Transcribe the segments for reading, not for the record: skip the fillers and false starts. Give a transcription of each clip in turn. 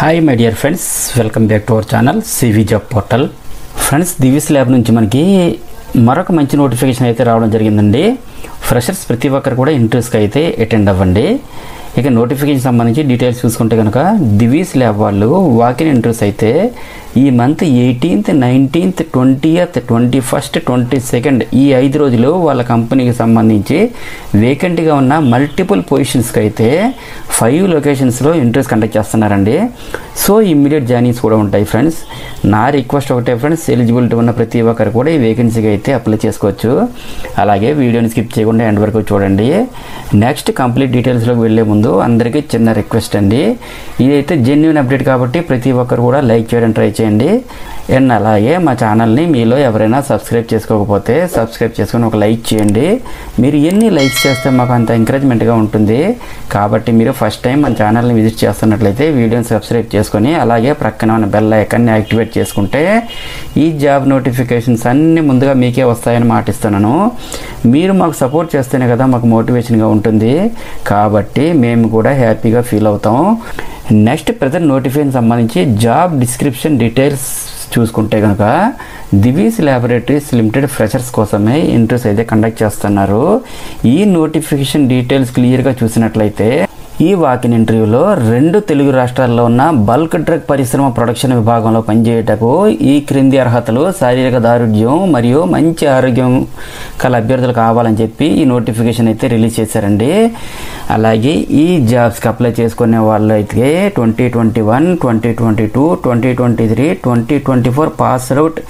Hi my dear friends, welcome back to our channel CV job portal. Friends, Divi's lab నుంచి మనకి మరొక మంచి notification అయితే రావడం జరిగిందండి. ఫ్రెషర్స్ ప్రతి ఒక్కరు కూడా ఇంటర్వ్యూస్కి అయితే అటెండ్ అవ్వండి. ఇక నోటిఫికేషన్ సంబంధించి డీటెయిల్స్ చూసుకుంటే కనుక దివిస్ ల్యాబ్ వాళ్ళు వాకిన్ ఇంటర్వ్యూస్ అయితే ఈ month 18th, 19th, 20th, 21st, 22nd ఈ 5 రోజులు వాళ్ళ కంపెనీకి సంబంధించి వేకెంట్గా ఉన్న మల్టిపుల్ పొజిషన్స్కి అయితే 5 లొకేషన్స్లో ఇంటర్వ్యూస్ కండక్ట్ చేస్తున్నారండి. సో ఇమ్మీడియట్ జాయినింగ్స్ కూడా ఉంటాయి ఫ్రెండ్స్. నా రిక్వెస్ట్ ఒకటే ఫ్రెండ్స్, ఎలిజిబిలిటీ ఉన్న ప్రతి ఒక్కరు కూడా ఈ వేకెన్సీకి అయితే అప్లై చేసుకోవచ్చు. అలాగే వీడియోని స్కిప్ చేయకుండా ఎండ్ వరకు చూడండి. నెక్స్ట్ కంప్లీట్ డీటెయిల్స్లోకి వెళ్ళే ముందు అందరికీ చిన్న రిక్వెస్ట్ అండి, ఇదైతే జెన్యూన్ అప్డేట్ కాబట్టి ప్రతి ఒక్కరు కూడా లైక్ చేయడం ట్రై చేయండి. అండ్ అలాగే మా ఛానల్ని మీలో ఎవరైనా సబ్స్క్రైబ్ చేసుకోకపోతే సబ్స్క్రైబ్ చేసుకొని ఒక లైక్ చేయండి. మీరు ఎన్ని లైక్స్ చేస్తే మాకు అంత ఎంకరేజ్మెంట్గా ఉంటుంది. కాబట్టి మీరు ఫస్ట్ టైం మన ఛానల్ని విజిట్ చేస్తున్నట్లయితే వీడియోని సబ్స్క్రైబ్ చేసుకొని అలాగే ప్రక్కన ఉన్న బెల్ ఐకాన్ని యాక్టివేట్ చేసుకుంటే ఈ జాబ్ నోటిఫికేషన్స్ అన్నీ ముందుగా మీకే వస్తాయని మాటిస్తున్నాను. మీరు మాకు సపోర్ట్ చేస్తేనే కదా మాకు మోటివేషన్గా ఉంటుంది. కాబట్టి మేము కూడా హ్యాపీగా ఫీల్ అవుతాం. నెక్స్ట్ ప్రజెంట్ నోటిఫికేషన్ సంబంధించి జాబ్ డిస్క్రిప్షన్ డీటెయిల్స్ చూసుకుంటే కనుక దివిస్ ల్యాబొరేటరీస్ లిమిటెడ్ ఫ్రెషర్స్ కోసమే ఇంటర్వ్యూస్ అయితే కండక్ట్ చేస్తున్నారు. ఈ నోటిఫికేషన్ డీటెయిల్స్ క్లియర్గా చూసినట్లయితే ఈ వాకిన్ ఇంటర్వ్యూలో 2 తెలుగు రాష్ట్రాల్లో ఉన్న బల్క్ డ్రగ్ పరిశ్రమ ప్రొడక్షన్ విభాగంలో పనిచేయటకు ఈ క్రింది అర్హతలు, శారీరక దారుఢ్యం మరియు మంచి ఆరోగ్యం కల అభ్యర్థులు కావాలని చెప్పి ఈ నోటిఫికేషన్ అయితే రిలీజ్ చేశారండి. అలాగే ఈ జాబ్స్కి అప్లై చేసుకునే వాళ్ళు అయితే 2021, 2022, 2023, 2024 పాస్ అవుట్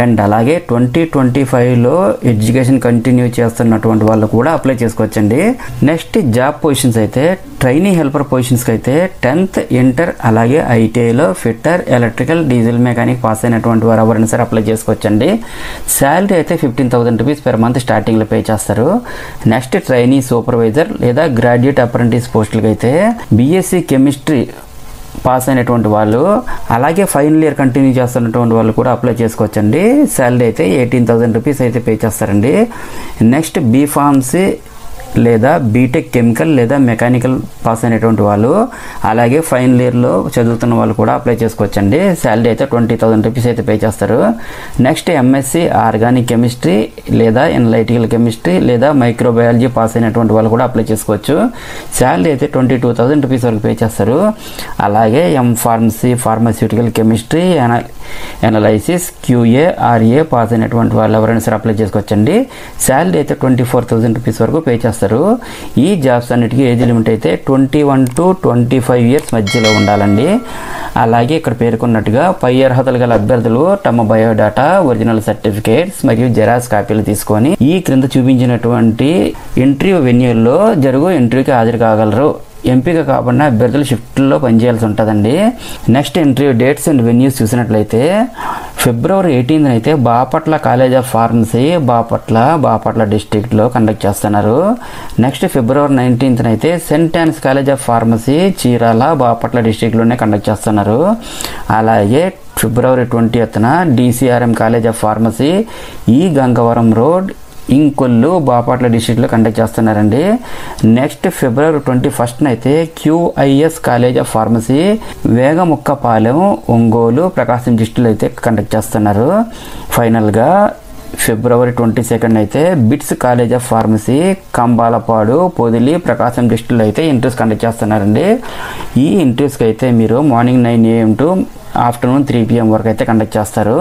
అండ్ అలాగే 2025లో ఎడ్యుకేషన్ కంటిన్యూ చేస్తున్నటువంటి వాళ్ళు కూడా అప్లై చేసుకోవచ్చండి. నెక్స్ట్ జాబ్ పొజిషన్స్ అయితే ట్రైనీ హెల్పర్ పొజిషన్స్కి అయితే 10th ఇంటర్ అలాగే ఐటీఐలో fitter, electrical, diesel mechanic pass అయినటువంటి వారు ఎవరైనా సరే అప్లై చేసుకోవచ్చండి. శాలరీ అయితే 15,000 రూపీస్ పెర్ మంత్ స్టార్టింగ్లో పే చేస్తారు. నెక్స్ట్ ట్రైనీ సూపర్వైజర్ లేదా గ్రాడ్యుయేట్ అప్రెంటిస్ పోస్టులకి అయితే బీఎస్సీ కెమిస్ట్రీ పాస్ అయినటువంటి వాళ్ళు అలాగే ఫైనల్ ఇయర్ కంటిన్యూ చేస్తున్నటువంటి వాళ్ళు కూడా అప్లై చేసుకోవచ్చండి. శాలరీ అయితే 18,000 రూపీస్ అయితే పే చేస్తారండి. నెక్స్ట్ బీఫార్మసీ లేదా బీటెక్ కెమికల్ లేదా మెకానికల్ పాస్ అయినటువంటి వాళ్ళు అలాగే ఫైనల్ ఇయర్లో చదువుతున్న వాళ్ళు కూడా అప్లై చేసుకోవచ్చండి. శాలరీ అయితే 20,000 రూపీస్ అయితే పే చేస్తారు. నెక్స్ట్ ఎంఎస్సి ఆర్గానిక్ కెమిస్ట్రీ లేదా ఎనలైటికల్ కెమిస్ట్రీ లేదా మైక్రోబయాలజీ పాస్ అయినటువంటి వాళ్ళు కూడా అప్లై చేసుకోవచ్చు. శాలరీ అయితే 22,000 రూపీస్ వరకు పే చేస్తారు. అలాగే pharmacy, pharmaceutical chemistry, analysis, QA, RA pass అయినటువంటి వాళ్ళు ఎవరైనా సరే అప్లై చేసుకోవచ్చండి. శాలరీ అయితే 24,000 రూపీస్ వరకు పే చేస్తారు. ఈ జాబ్స్ అన్నిటికీ ఏజ్ లిమిట్ అయితే 21 to 25 ఇయర్స్ మధ్యలో ఉండాలండి. అలాగే ఇక్కడ పేర్కొన్నట్టుగా పై అర్హతలు గల అభ్యర్థులు తమ బయోడాటా, ఒరిజినల్ సర్టిఫికేట్స్ మరియు జెరాక్స్ కాపీలు తీసుకొని ఈ క్రింద చూపించినటువంటి ఇంటర్వ్యూ వెన్యూల్లో జరుగు ఇంటర్వ్యూకి హాజరు కాగలరు. ఎంపిక కాకుండా అభ్యర్థులు షిఫ్ట్లో పనిచేయాల్సి ఉంటుందండి. Next interview dates and venues చూసినట్లయితే February 18th అయితే Bapatla college of pharmacy Bapatla డిస్ట్రిక్ట్లో కండక్ట్ చేస్తున్నారు. నెక్స్ట్ February 19th అయితే Saint Ann's college of pharmacy Chirala Bapatla డిస్ట్రిక్ట్లోనే కండక్ట్ చేస్తున్నారు. అలాగే February 20th DCRM college of pharmacy ఈ గంగవరం రోడ్ ఇంకొల్లు బాపట్ల డిస్ట్రిక్ట్లో కండక్ట్ చేస్తున్నారండి. నెక్స్ట్ February 21st అయితే QIS college of pharmacy Vegamukkapalem, Ongole, Prakasam డిస్ట్రిక్ట్లో అయితే కండక్ట్ చేస్తున్నారు. ఫైనల్గా February 22nd అయితే BITS college of pharmacy Kambalapadu, Podili, Prakasam డిస్ట్రిక్ట్లో అయితే ఇంటర్వ్యూస్ కండక్ట్ చేస్తున్నారండి. ఈ ఇంటర్వ్యూస్కి అయితే మీరు morning 9 AM to afternoon 3 PM వరకు అయితే కండక్ట్ చేస్తారు.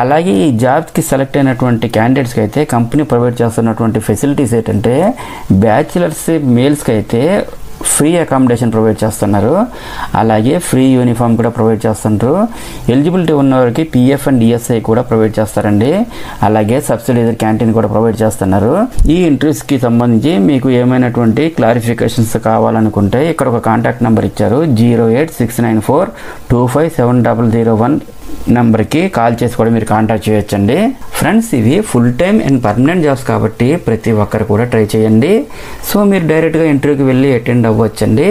అలాగే ఈ జాబ్స్కి సెలెక్ట్ అయినటువంటి క్యాండిడేట్స్కి అయితే కంపెనీ ప్రొవైడ్ చేస్తున్నటువంటి ఫెసిలిటీస్ ఏంటంటే బ్యాచిలర్స్ మేల్స్కి అయితే ఫ్రీ అకామిడేషన్ ప్రొవైడ్ చేస్తున్నారు. అలాగే ఫ్రీ యూనిఫామ్ కూడా ప్రొవైడ్ చేస్తున్నారు. ఎలిజిబిలిటీ ఉన్నవారికి PF అండ్ ESI కూడా ప్రొవైడ్ చేస్తారండి. అలాగే సబ్సిడైజర్ క్యాంటీన్ కూడా ప్రొవైడ్ చేస్తున్నారు. ఈ ఇంటర్వ్యూస్కి సంబంధించి మీకు ఏమైనటువంటి క్లారిఫికేషన్స్ కావాలనుకుంటే ఇక్కడ ఒక కాంటాక్ట్ నెంబర్ ఇచ్చారు, 08694257001. నెంబర్కి కాల్ చేసి కూడా మీరు కాంటాక్ట్ చేయొచ్చండి. ఫ్రెండ్స్, ఇవి full time and permanent jobs కాబట్టి ప్రతి ఒక్కరు కూడా ట్రై చేయండి. సో మీరు డైరెక్ట్గా ఇంటర్వ్యూకి వెళ్ళి అటెండ్ అవ్వచ్చండి.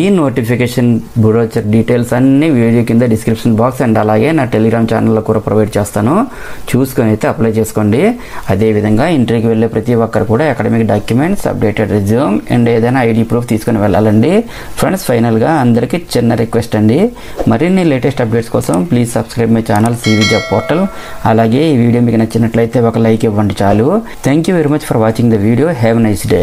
ఈ నోటిఫికేషన్ బ్రోచర్ డీటెయిల్స్ అన్నీ వీడియో కింద డిస్క్రిప్షన్ బాక్స్ అండ్ అలాగే నా టెలిగ్రామ్ ఛానల్లో కూడా ప్రొవైడ్ చేస్తాను. చూసుకొని అయితే అప్లై చేసుకోండి. అదేవిధంగా ఇంటర్వ్యూకి వెళ్ళే ప్రతి ఒక్కరు కూడా academic documents, updated resume and ఏదైనా ఐడి ప్రూఫ్ తీసుకొని వెళ్ళాలండి. ఫ్రెండ్స్, ఫైనల్గా అందరికీ చిన్న రిక్వెస్ట్ అండి, మరిన్ని లేటెస్ట్ అప్డేట్స్ కోసం please subscribe my channel CV job portal. అలాగే ఈ వీడియో మీకు నచ్చినట్లయితే ఒక లైక్ ఇవ్వండి చాలు. Thank you very much for watching the video. Have a nice day.